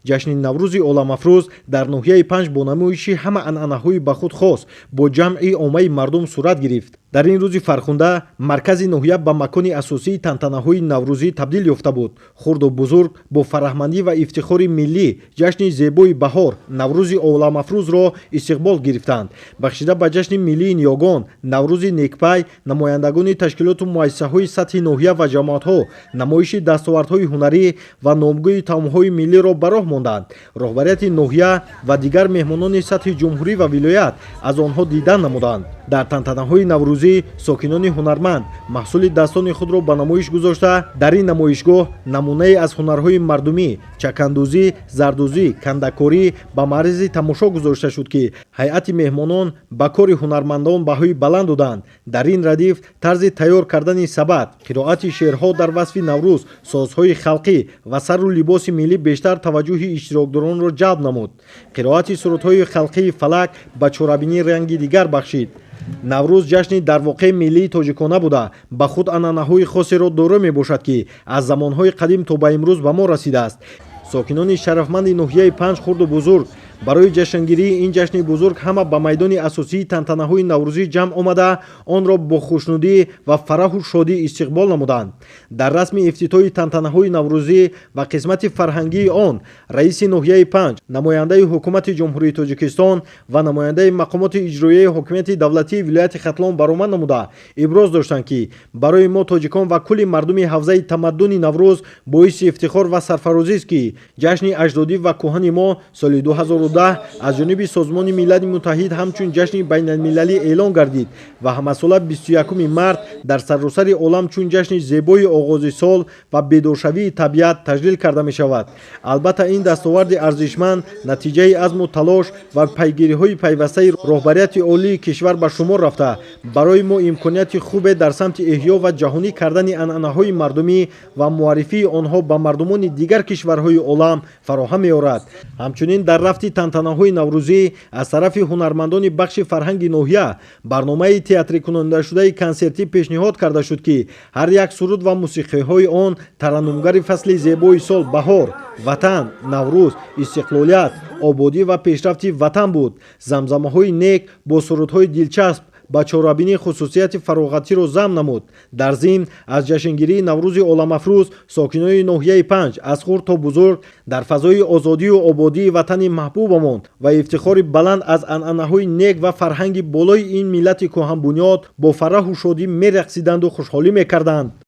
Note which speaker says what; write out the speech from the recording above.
Speaker 1: ҷашни наврӯзи оламафрӯз дар ноҳияи Панҷ бо намоиши ҳама анъанаҳои ба худ хос бо ҷамъи оммаи мардум сурат гирифт. дар ин рӯзи фархунда маркази ноҳия ба макони асосии тантанаҳои наврӯзӣ табдил ёфта буд. хурду бузург бо фараҳмандӣ ва ифтихори миллӣ ҷашни зебои баҳор наврӯзи оламафрӯзро истиқбол гирифтанд. бахшида ба ҷашни миллии ниёгон наврӯзи некпай намояндагони ташкилоту муассисаҳои сатҳи ноҳия ва ҷамоатҳо намоиши дастовардҳои ҳунарӣ ва номгӯи таомҳои миллиро ба роҳ монданд. роҳбарияти ноҳия ва дигар меҳмонони сатҳи ҷумҳурӣ ва вилоят аз онҳо дидан намуданд. дар тантанаҳои наврӯзӣ сокинони ҳунарманд маҳсули дастони худро ба намоиш гузошта, дар ин намоишгоҳ намунае аз ҳунарҳои мардумӣ чакандӯзӣ, зардӯзӣ, кандакорӣ ба маъризи тамошо гузошта шуд ки ҳайати меҳмонон ба кори ҳунармандон баҳои баланд доданд. дар ин радиф тарзи тайёр кардани сабад, қироати шеърҳо дар васфи наврӯз, созҳои халқӣ ва сару либоси миллӣ бештар таваҷҷӯҳи иштирокдоронро ҷалб намуд. қироати сурудҳои халқии фалак ба чорабинӣ ранги дигар бахшид. наврӯз ҷашни дар воқеъ миллии тоҷикона буда ба худ анъанаҳои хосеро доро мебошад ки аз замонҳои қадим то ба имрӯз ба мо расидааст. сокинони шарафманди ноҳияи Панҷ хурду бузург барои ҷашнгирии ин ҷашни бузург ҳама ба майдони асосии тантанаҳои наврӯзӣ ҷамъ омада онро бо хушнудӣ ва фараҳу шодӣ истиқбол намуданд. дар расми ифтитоҳи тантанаҳои наврӯзӣ ва қисмати фарҳангии он раиси ноҳияи Панҷ, намояндаи ҳукумати ҷумҳурии Тоҷикистон ва намояндаи мақомоти иҷроияи ҳокимияти давлатии вилояти Хатлон баромад намуда иброз доштанд ки барои мо тоҷикон ва кулли мардуми ҳавзаи тамаддуни Наврӯз боиси ифтихор ва сарфарозист ки ҷашни аҷдодӣ ва кӯҳани мо соли 2010 аз ҷониби Созмони Миллати Муттаҳид ҳамчун ҷашни байналмилалӣ эълон гардид ва ҳамасола 21 март дар саросари олам чун ҷашни зебои оғози сол ва бедоршавии табиат таҷлил карда мешавад. албатта ин дастоварди арзишманд натиҷаи азму талош ва пайгириҳои пайвастаи роҳбарияти олии кишвар ба шумор рафта барои мо имконияти хубе дар самти эҳё ва ҷаҳонӣ кардани анъанаҳои мардумӣ ва муаррифии онҳо ба мардумони дигар кишварҳои олам фароҳам меорад. ҳамчунин дар рафти тантанаҳои наврӯзӣ аз тарафи ҳунармандони бахши фарҳанги ноҳия барномаи театрӣ кунандашудаи консертӣ пешниҳод карда шуд ки ҳар як суруд ва мусиқиҳои он тараннумгари фасли зебои сол баҳор, ватан, наврӯз, истиқлолият, ободӣ ва пешрафти ватан буд. замзамаҳои нек бо сурудҳои дилчасп ба чорабинӣ хусусияти фароғатиро зам намуд. дар зимн аз ҷашнгирии наврӯзи оламафрӯз сокинони ноҳияи Панҷ аз хурд то бузург дар фазои озодию ободии ватани маҳбубамон ва ифтихори баланд аз анъанаҳои нек ва фарҳанги болои ин миллати кӯҳанбунёд бо фараҳу шодӣ мерақсиданду хушҳолӣ мекарданд.